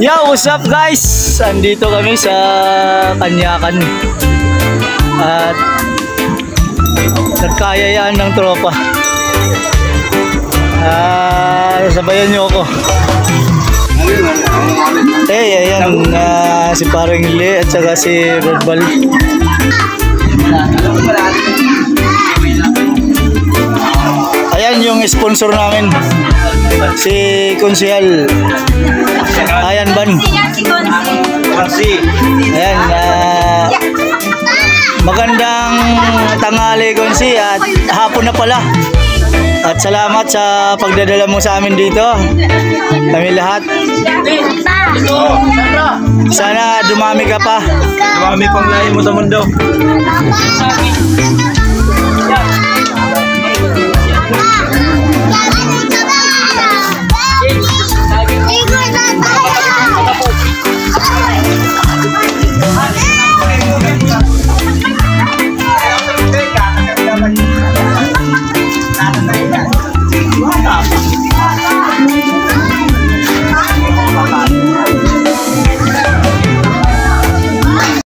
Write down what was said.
Yo, what's up guys? Andito kami sa Kanyakan at nagkayayaan ng tropa. Sabayan nyo ako. Ayan, si Parang Lee at saka si Rodbal. Ayan yung sponsor namin, si Konsehal Ayan Ban. Ayan, magandang tanghali Konsi at hapon na pala. At salamat sa pagdadala mo sa amin dito. Kami lahat. Sana dumami ka pa. Dumami pang lahi mo sa mundo.